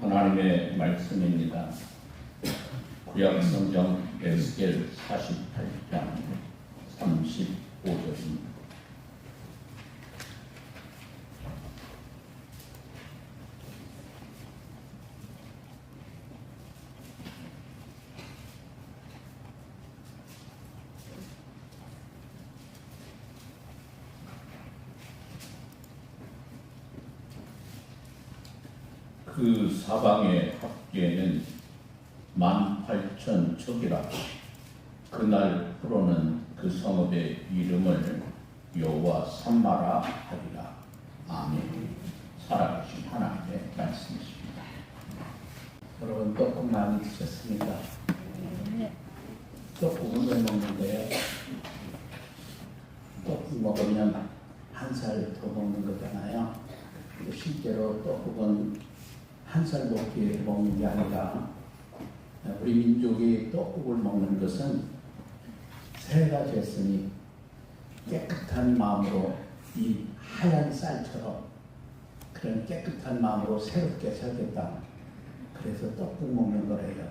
하나님의 말씀입니다. 구약 성경 에스겔 48장 35절입니다. 그 사방의 합계는 18,000척이라. 그날 프로는 그 성읍의 이름을 여호와 삼마라 하리라. 아멘. 살아계신 하나님의 말씀이십니다. 여러분, 떡국 많이 드셨습니까? 떡국은 왜 먹는데요? 떡국 먹으면 한 살 더 먹는 거잖아요. 실제로 떡국은 한 살 먹기 위해 먹는 게 아니라, 우리 민족이 떡국을 먹는 것은 세 가지 했으니 깨끗한 마음으로 이 하얀 쌀처럼 그런 깨끗한 마음으로 새롭게 살겠다. 그래서 떡국 먹는 거래요.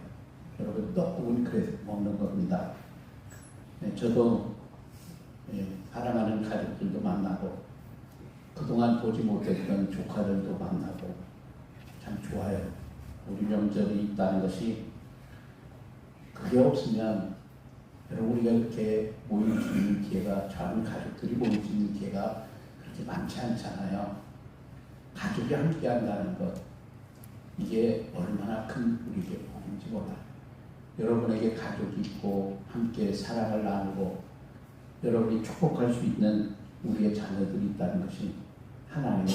여러분, 떡국은 그래서 먹는 겁니다. 저도 사랑하는 가족들도 만나고 그동안 보지 못했던 조카들도 만나고 참 좋아요. 우리 명절이 있다는 것이, 그게 없으면 여러분, 우리가 이렇게 모일 수 있는 기회가, 작은 가족들이 모일 수 있는 기회가 그렇게 많지 않잖아요. 가족이 함께 한다는 것, 이게 얼마나 큰 우리에게 복인지 몰라요. 여러분에게 가족이 있고 함께 사랑을 나누고 여러분이 축복할 수 있는 우리의 자녀들이 있다는 것이 하나님의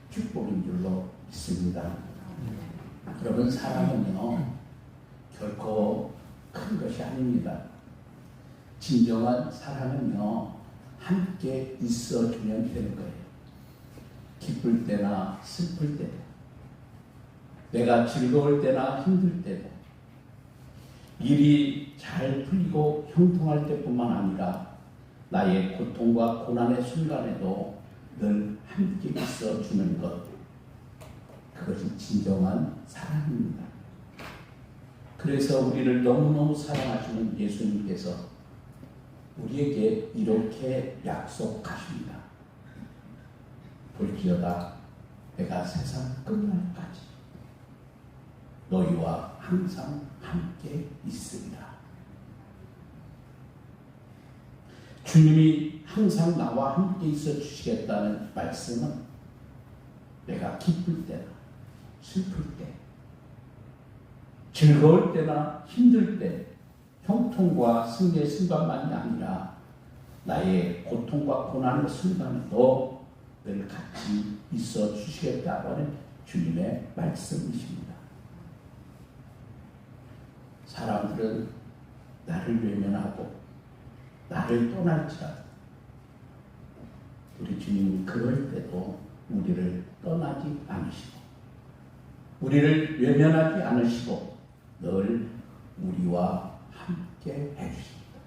축복인 줄로 믿습니다. 여러분, 사랑은요 결코 큰 것이 아닙니다. 진정한 사랑은요 함께 있어주면 되는 거예요. 기쁠 때나 슬플 때도, 내가 즐거울 때나 힘들 때도, 일이 잘 풀리고 형통할 때뿐만 아니라 나의 고통과 고난의 순간에도 늘 함께 있어주는 것, 그것이 진정한 사랑입니다. 그래서 우리를 너무너무 사랑하시는 예수님께서 우리에게 이렇게 약속하십니다. 볼지어다 내가 세상 끝날까지 너희와 항상 함께 있으리라. 주님이 항상 나와 함께 있어 주시겠다는 말씀은 내가 기쁠 때나 슬플 때, 즐거울 때나 힘들 때, 형통과 승리의 순간만이 아니라 나의 고통과 고난의 순간에도 늘 같이 있어 주시겠다고 하는 주님의 말씀이십니다. 사람들은 나를 외면하고 나를 떠날지라도 우리 주님은 그럴 때도 우리를 떠나지 않으시고 우리를 외면하지 않으시고 늘 우리와 함께 해주십니다.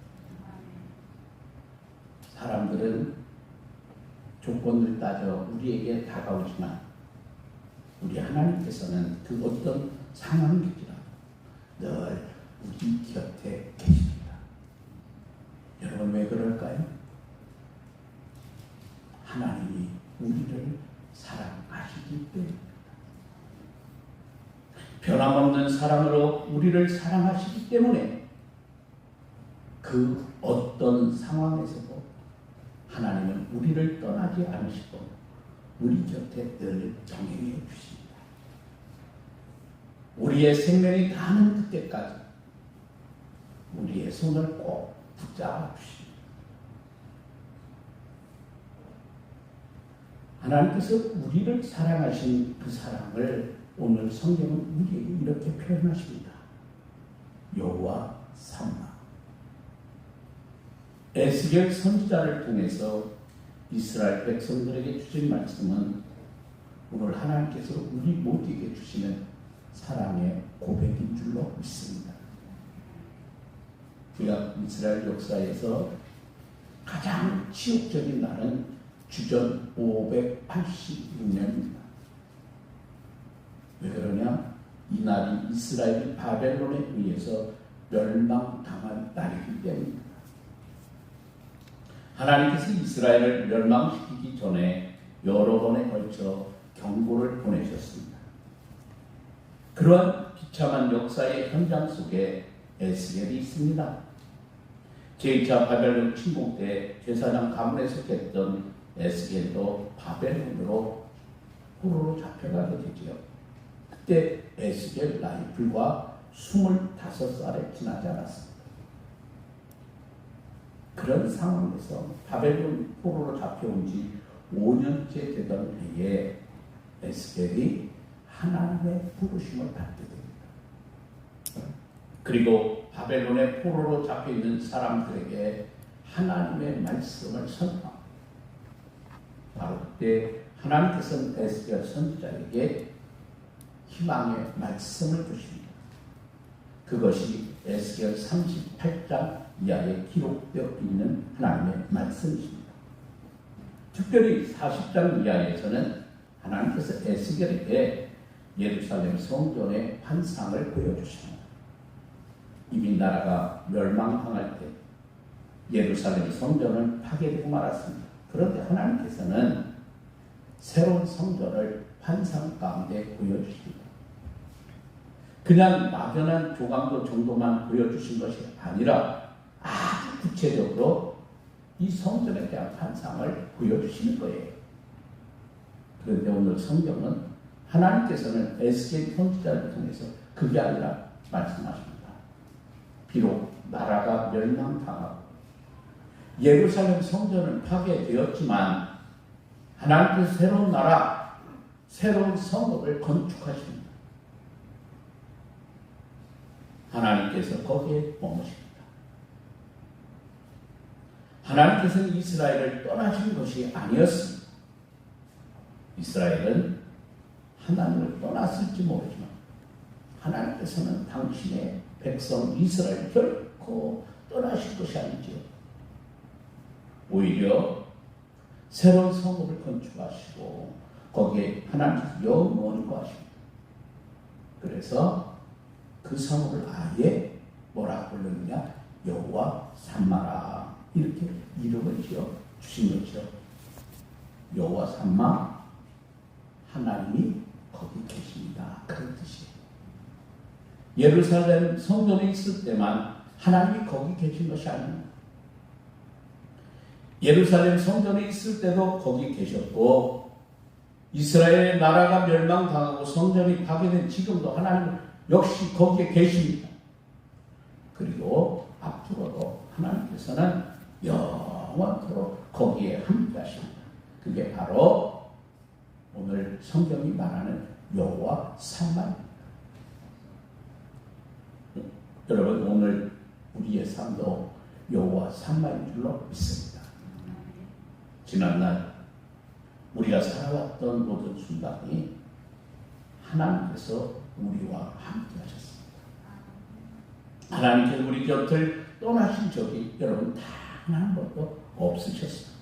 사람들은 조건을 따져 우리에게 다가오지만 우리 하나님께서는 그 어떤 상황일지라도 늘 우리 곁에 계십니다. 여러분, 왜 그럴까요? 하나님이 우리를 사랑하시기 때문입니다. 변함없는 사랑으로 우리를 사랑하시기 때문에 그 어떤 상황에서도 하나님은 우리를 떠나지 않으시고 우리 곁에 늘 동행해 주십니다. 우리의 생명이 다하는 그때까지 우리의 손을 꼭 붙잡아 주십니다. 하나님께서 우리를 사랑하신 그 사랑을 오늘 성경은 우리에게 이렇게 표현하십니다. 여호와 삼마. 에스겔 선지자를 통해서 이스라엘 백성들에게 주신 말씀은 오늘 하나님께서 우리 모두에게 주시는 사랑의 고백인 줄로 믿습니다. 우리가 이스라엘 역사에서 가장 치욕적인 날은 주전 586년입니다. 왜 그러냐? 이날이 이스라엘이 바벨론에 의해서 멸망당한 날이기 때문입니다. 하나님께서 이스라엘을 멸망시키기 전에 여러 번에 걸쳐 경고를 보내셨습니다. 그러한 비참한 역사의 현장 속에 에스겔이 있습니다. 제2차 바벨론 침공 때 제사장 가문에 속했던 에스겔도 바벨론으로 포로로 잡혀가게 되지요. 그때 에스겔 나이 불과 25살에 지나지 않았습니다. 그런 상황에서 바벨론 포로로 잡혀온 지 5년째 되던 해에 에스겔이 하나님의 부르심을 받게 됩니다. 그리고 바벨론의 포로로 잡혀있는 사람들에게 하나님의 말씀을 선포합니다. 바로 그때 하나님께서는 에스겔 선지자에게 희망의 말씀을 주십니다. 그것이 에스겔 38장 이하에 기록되어 있는 하나님의 말씀이십니다. 특별히 40장 이하에서는 하나님께서 에스겔에게 예루살렘 성전의 환상을 보여주십니다. 이미 나라가 멸망당할 때 예루살렘 성전은 파괴되고 말았습니다. 그런데 하나님께서는 새로운 성전을 환상 가운데 보여주십니다. 그냥 막연한 조감도 정도만 보여주신 것이 아니라 아주 구체적으로 이 성전에 대한 환상을 보여주시는 거예요. 그런데 오늘 성경은 하나님께서는 에스겔 선지자를 통해서 그게 아니라 말씀하십니다. 비록 나라가 멸망당하고 예루살렘 성전은 파괴되었지만 하나님께서 새로운 나라, 새로운 성읍을 건축하십니다. 하나님께서 거기에 머무십니다. 하나님께서는 이스라엘을 떠나신 것이 아니었습니다. 이스라엘은 하나님을 떠났을지 모르지만 하나님께서는 당신의 백성 이스라엘 결코 떠나실 것이 아니지요. 오히려 새로운 성읍을 건축하시고 거기에 하나님께서 영원히 거하십니다. 그래서 그 성읍을 아예 뭐라고 부르느냐, 여호와 삼마라 이렇게 이름을 지어 주신 거죠. 여호와 삼마, 하나님이 거기 계십니다. 그런 뜻이에요. 예루살렘 성전에 있을 때만 하나님이 거기 계신 것이 아닙니다. 예루살렘 성전에 있을 때도 거기 계셨고 이스라엘의 나라가 멸망당하고 성전이 파괴된 지금도 하나님 역시 거기에 계십니다. 그리고 앞으로도 하나님께서는 영원토록 거기에 함께 하십니다. 그게 바로 오늘 성경이 말하는 여호와 삼마입니다. 여러분, 오늘 우리의 삶도 여호와 삼마인 줄로 믿습니다. 지난날 우리가 살아왔던 모든 순간이 하나님께서 우리와 함께 하셨습니다. 하나님께서 우리 곁을 떠나신 적이 여러분 단 한 번도 없으셨습니다.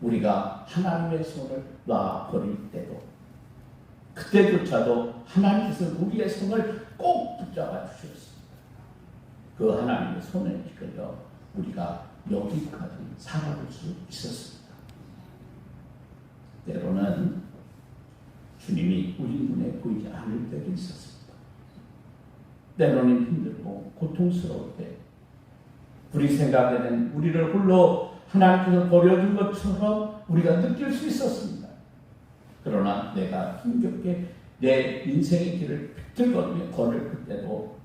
우리가 하나님의 손을 놔버릴 때도 그때조차도 하나님께서 우리의 손을 꼭 붙잡아 주셨습니다. 그 하나님의 손에 이끌려 우리가 여기까지 살아볼 수 있었습니다. 때로는 주님이 우리 눈에 보이지 않을 때도 있었습니다. 때로는 힘들고 고통스러울 때 우리 생각에는 우리를 홀로 하나님께서 버려둔 것처럼 우리가 느낄 수 있었습니다. 그러나 내가 힘겹게 내 인생의 길을 비틀거리며 걸을 그때도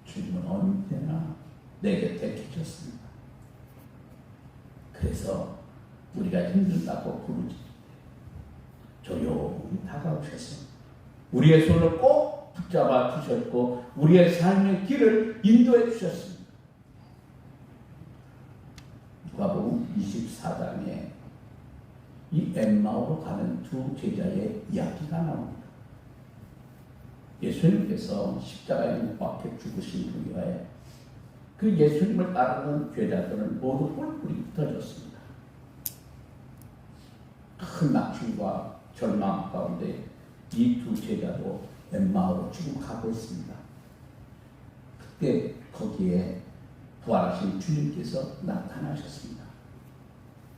주님은 언제나 내 곁에 계셨습니다. 그래서 우리가 힘들다고 부르지 조용히 다가오셨습니다. 우리의 손을 꼭 붙잡아 주셨고 우리의 삶의 길을 인도해 주셨습니다. 누가복음 24장에 이 엠마오로 가는 두 제자의 이야기가 나옵니다. 예수님께서 십자가에 못 박혀 죽으신 후에 그 예수님을 따르는 제자들은 모두 뿔뿔이 흩어졌습니다. 큰 낙심과 절망 가운데 이 두 제자도 엠마오로 지금 가고 있습니다. 그때 거기에 부활하신 주님께서 나타나셨습니다.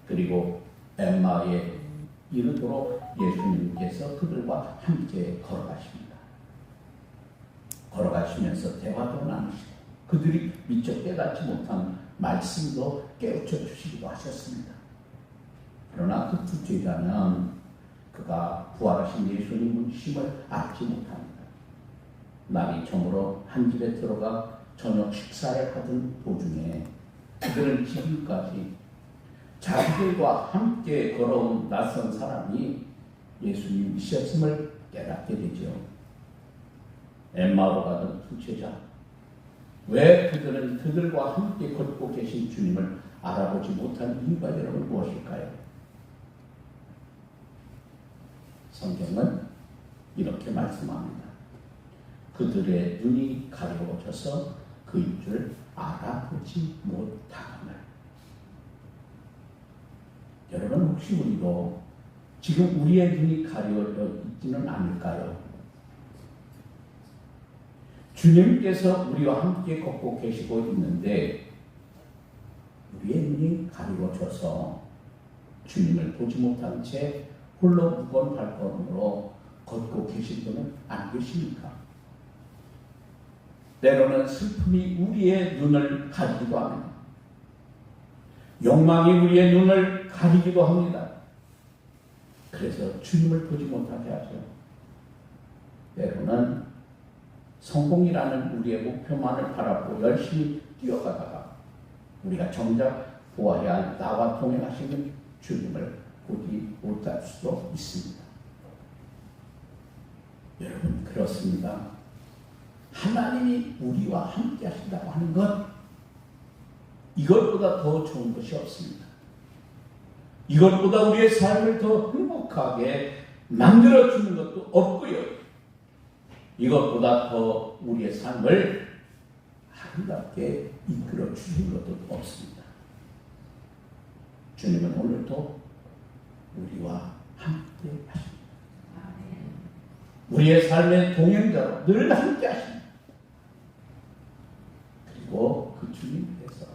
그리고 엠마오에 이르도록 예수님께서 그들과 함께 걸어가십니다. 걸어가시면서 대화도 나누시고 그들이 미처 깨닫지 못한 말씀도 깨우쳐 주시기도 하셨습니다. 그러나 그 두 제자는 그가 부활하신 예수님의 힘을 알지 못합니다. 날이 저물어 한 집에 들어가 저녁 식사를 하던 도중에 그들은 지금까지 자기들과 함께 걸어온 낯선 사람이 예수님이셨음을 깨닫게 되죠. 엠마오로 가던 두 제자, 왜 그들은 그들과 함께 걷고 계신 주님을 알아보지 못한 이유가 여러분 무엇일까요? 성경은 이렇게 말씀합니다. 그들의 눈이 가려워져서 그인 줄 알아보지 못함을. 여러분 혹시 우리도 지금 우리의 눈이 가려져 있지는 않을까요? 주님께서 우리와 함께 걷고 계시고 있는데 우리의 눈이 가려워져서 주님을 보지 못한 채 홀로 무거운 발걸음으로 걷고 계신 분은 안 계십니까? 때로는 슬픔이 우리의 눈을 가리기도 합니다. 욕망이 우리의 눈을 가리기도 합니다. 그래서 주님을 보지 못하게 하죠. 때로는 성공이라는 우리의 목표만을 바라보고 열심히 뛰어가다가 우리가 정작 보아야 할 나와 동행하시는 주님을 보지 못할 수도 있습니다. 여러분 그렇습니다. 하나님이 우리와 함께 하신다고 하는 것, 이것보다 더 좋은 것이 없습니다. 이것보다 우리의 삶을 더 행복하게 만들어주는 것도 없고요. 이것보다 더 우리의 삶을 아름답게 이끌어 주시는 것도 없습니다. 주님은 오늘도 우리와 함께 하십니다. 우리의 삶의 동행자로 늘 함께 하십니다. 그리고 그 주님께서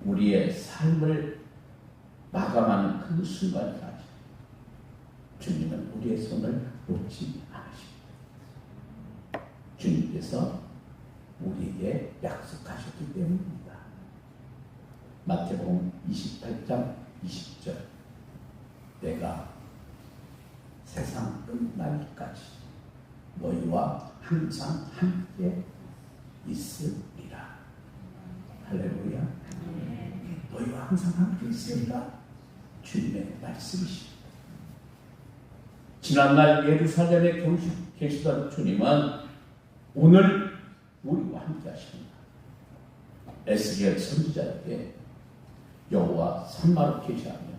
우리의 삶을 마감하는 그 순간까지 주님은 우리의 손을 놓지 않으십니다. 주님께서 우리에게 약속하셨기 때문입니다. 마태복음 28장 20절, 내가 세상 끝날까지 너희와 항상 함께 있으리라. 할렐루야. 너희와 항상 함께 있으리라. 주님의 말씀이십니다. 지난날 예루살렘에 계시던 주님은 오늘 우리와 함께 하십니다. 에스겔 선지자에게 여호와 산마로 계시하며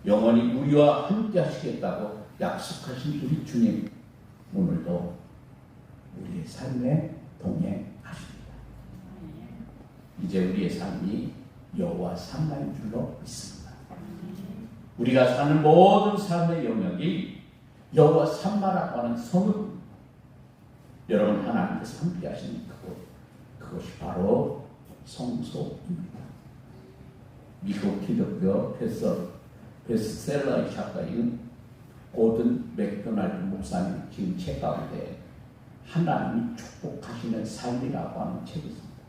영원히 우리와 함께 하시겠다고 약속하신 우리 주님, 오늘도 우리의 삶에 동행하십니다. 이제 우리의 삶이 여호와 산마인 줄로 믿습니다. 우리가 사는 모든 삶의 영역이 여호와 산마라고 하는 성읍, 여러분 하나님께서 함께 하시는 그것이 바로 성소입니다. 미국 기독교 베스트셀러의 작가인 고든 맥도날드 목사님 지금 책 가운데 하나님이 축복하시는 삶이라고 하는 책이 있습니다.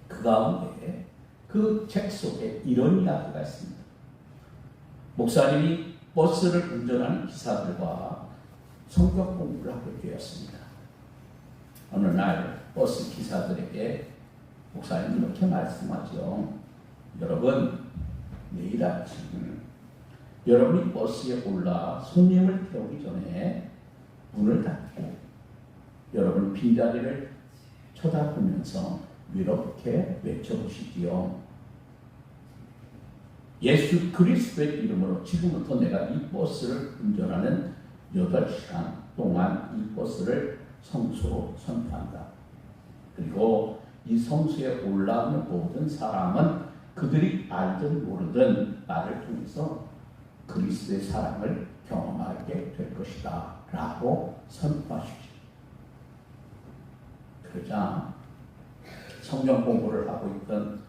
그 가운데 그 책 속에 이런 이야기가 있습니다. 목사님이 버스를 운전하는 기사들과 성경 공부를 하게 되었습니다. 어느 날 버스 기사들에게 목사님이 이렇게 말씀하죠. 여러분, 내일 아침 여러분이 버스에 올라 손님을 태우기 전에 문을 닫고 여러분 빈자리를 쳐다보면서 이렇게 외쳐보시지요. 예수 그리스도의 이름으로 지금부터 내가 이 버스를 운전하는 8시간 동안 이 버스를 성소로 선포한다. 그리고 이 성소에 올라오는 모든 사람은 그들이 알든 모르든 나를 통해서 그리스도의 사랑을 경험하게 될 것이다 라고 선포하십시오. 그러자 성경 공부를 하고 있던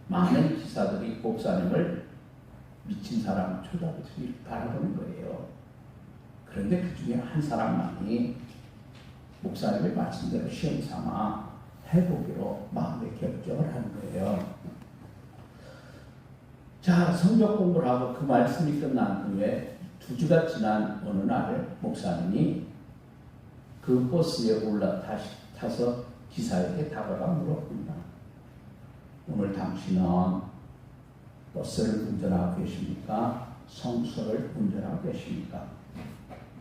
많은 기사들이 목사님을 미친 사람 쳐다보듯이 바라보는 거예요. 그런데 그 중에 한 사람만이 목사님의 말씀대로 시험 삼아 해보기로 마음의 결정을 한 거예요. 자, 성경 공부를 하고 그 말씀이 끝난 후에 2주가 지난 어느 날 목사님이 그 버스에 올라타서 기사에게 다가가 물었습니다. 오늘 당신은 버스를 운전하고 계십니까? 성소를 운전하고 계십니까?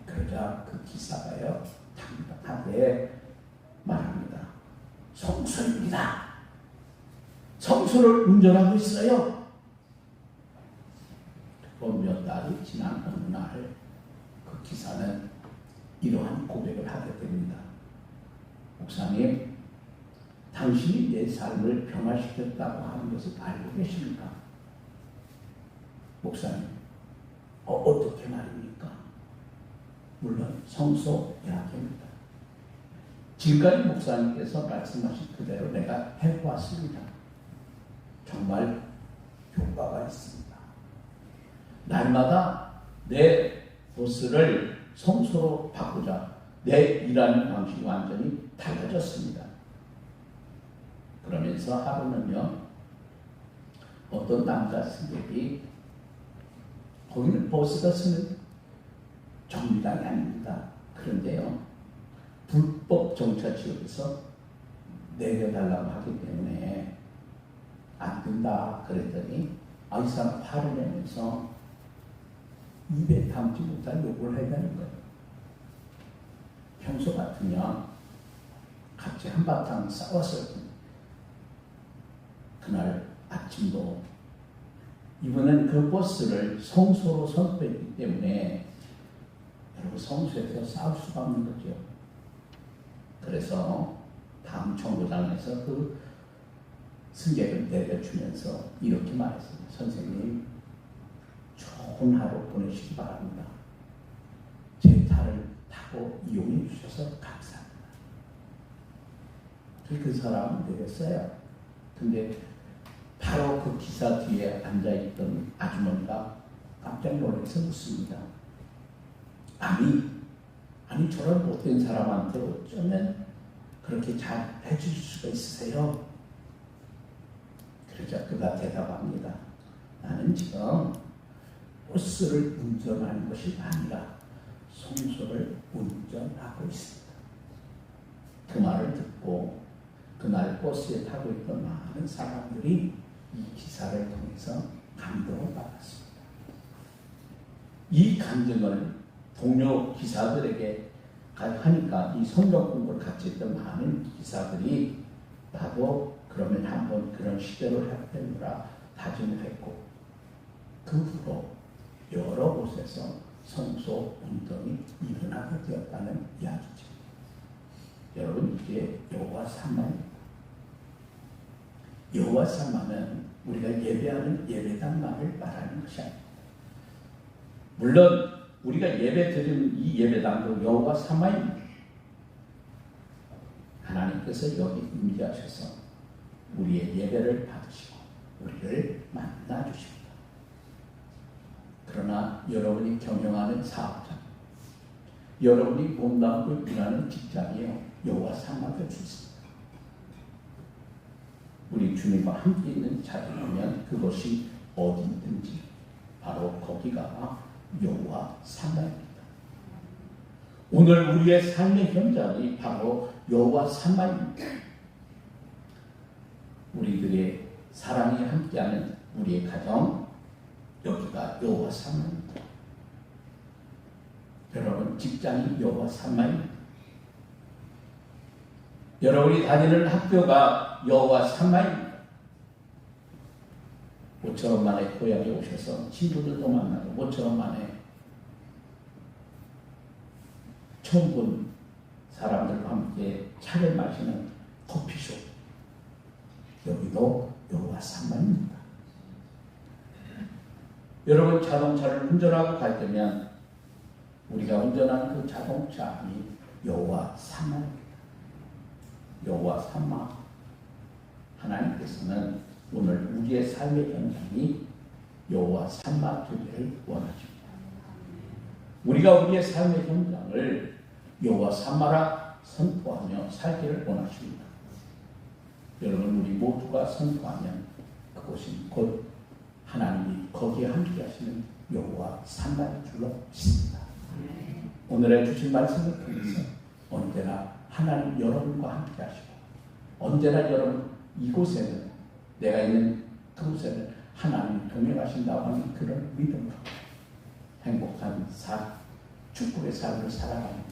그러자 그 기사가요, 당당하게 말합니다. 성소입니다. 성소를 운전하고 있어요. 몇 달이 지난 어느 날 그 기사는 이러한 고백을 하게 됩니다. 목사님, 당신이 내 삶을 변화시켰다고 하는 것을 알고 계십니까? 목사님, 어떻게 말입니까? 물론 성소 이야기입니다. 지금까지 목사님께서 말씀하신 그대로 내가 해보았습니다. 정말 효과가 있습니다. 날마다 내 버스를 성소로 바꾸자 내 일하는 방식이 완전히 달라졌습니다. 그러면서 하루는요, 어떤 남자 승객이, 거기는 버스가 쓰는 정류장이 아닙니다. 그런데요, 불법 정차 지역에서 내려달라고 하기 때문에 안 된다 그랬더니 이 사람 화를 내면서 입에 담지 못할 욕을 해야 되는 거예요. 평소 같으면 같이 한바탕 싸웠을 텐데 그날 아침도 이번엔 그 버스를 성소로 선포했기 때문에 여러분 성소에서 싸울 수가 없는 거죠. 그래서 다음 청구장에서 그 승객을 내려주면서 이렇게 말했습니다. 선생님, 좋은 하루 보내시기 바랍니다. 제 차를 타고 이용해 주셔서 감사합니다. 그 사람은 내렸어요. 근데 바로 그 기사 뒤에 앉아있던 아주머니가 깜짝 놀라서 묻습니다. 아니 저런 못된 사람한테 어쩌면 그렇게 잘 해줄 수가 있으세요? 그러자 그가 대답합니다. 나는 지금 버스를 운전하는 것이 아니라 성소를 운전하고 있습니다. 그 말을 듣고 그날 버스에 타고 있던 많은 사람들이 이 기사를 통해서 감동을 받았습니다. 이 감정을 동료 기사들에게 하니까 이 성경 공부를 같이 했던 많은 기사들이 나도 그러면 한번 그런 시대를 해보라 다짐을 했고, 그 후로 여러 곳에서 성소 운동이 일어나게 되었다는 이야기죠. 여러분, 이게 여호와 사마입니다. 여호와 사마는 우리가 예배하는 예배당만을 말하는 것이 아닙니다. 물론 우리가 예배 드리는 이 예배당도 여호와 사마입니다. 하나님께서 여기 임재하셔서 우리의 예배를 받으시고 우리를 만나주십니다. 그러나 여러분이 경영하는 사업장, 여러분이 몸담고 일하는 직장이요, 여호와 사마가 될 수 있습니다. 우리 주님과 함께 있는 자리라면 그것이 어디든지 바로 거기가 여호와 사마입니다. 오늘 우리의 삶의 현장이 바로 여호와 사마입니다. 우리들의 사랑이 함께하는 우리의 가정, 여기가 여호와 사마입니다. 여러분 직장이 여호와 사마입니다. 여러분이 다니는 학교가 여호와 사마입니다. 5천원 만에 고향에 오셔서 친구들도 만나고 5천원 만에 처음 본 사람들과 함께 차를 마시는 커피숍, 여기도 여호와 사마입니다. 여러분 자동차를 운전하고 갈 때면 우리가 운전하는 그 자동차이 여호와 삼마입니다. 여호와 삼마. 하나님께서는 오늘 우리의 삶의 현장이 여호와 삼마 되기를 원하십니다. 우리가 우리의 삶의 현장을 여호와 삼마라 선포하며 살기를 원하십니다. 여러분 우리 모두가 선포하면 그곳이 곧 하나님이 거기에 함께 하시는 여호와 삼마인 줄로 믿습니다. 오늘의 주신 말씀을 통해서 언제나 하나님 여러분과 함께 하시고 언제나 여러분 이곳에는 내가 있는 그곳에는 하나님이 동행하신다고 하는 그런 믿음으로 행복한 축복의 삶을 살아가는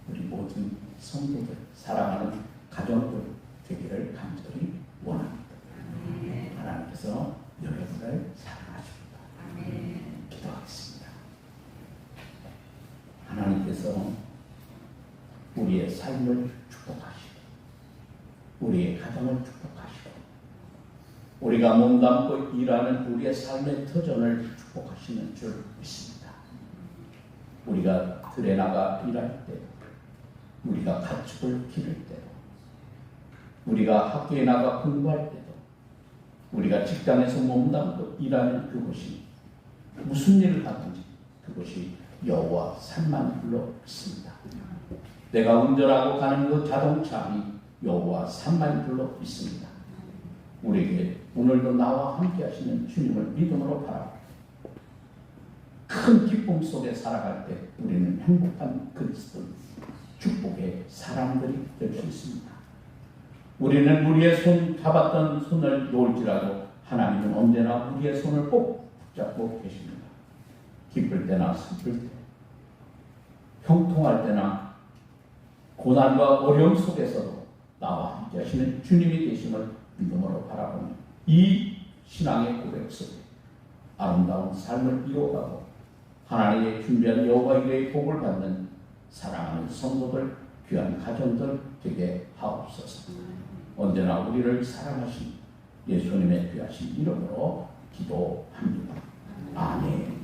우리 모든 성도들, 사랑하는 가정들 되기를 간절히 원합니다. 하나님께서 여러분을 사랑하십니다. 기도하겠습니다. 하나님께서 우리의 삶을 축복하시고 우리의 가정을 축복하시고 우리가 몸담고 일하는 우리의 삶의 터전을 축복하시는 줄 믿습니다. 우리가 들에 나가 일할 때, 우리가 가축을 기를 때도, 우리가 학교에 나가 공부할 때도, 우리가 직장에서 몸담고 일하는 그곳이 무슨 일을 하든지 그것이 여호와 삼만 불로 믿습니다. 내가 운전하고 가는 그 자동차이 여호와 삼만 불로 믿습니다. 우리에게 오늘도 나와 함께 하시는 주님을 믿음으로 바라보고 큰 기쁨 속에 살아갈 때 우리는 행복한 그리스도 축복의 사람들이 될 수 있습니다. 우리는 우리의 손 잡았던 손을 놓을지라도 하나님은 언제나 우리의 손을 꼭 붙잡고 계십니다. 기쁠 때나 슬플 때, 형통할 때나 고난과 어려움 속에서도 나와 함께 하시는 주님이 계심을 믿음으로 바라보는 이 신앙의 고백 속에 아름다운 삶을 이어가고 하나님의 준비한 여호와 이레의 복을 받는 사랑하는 성도들, 귀한 가정들 되게 하옵소서. 언제나 우리를 사랑하신 예수님의 귀하신 이름으로 기도합니다. 아멘.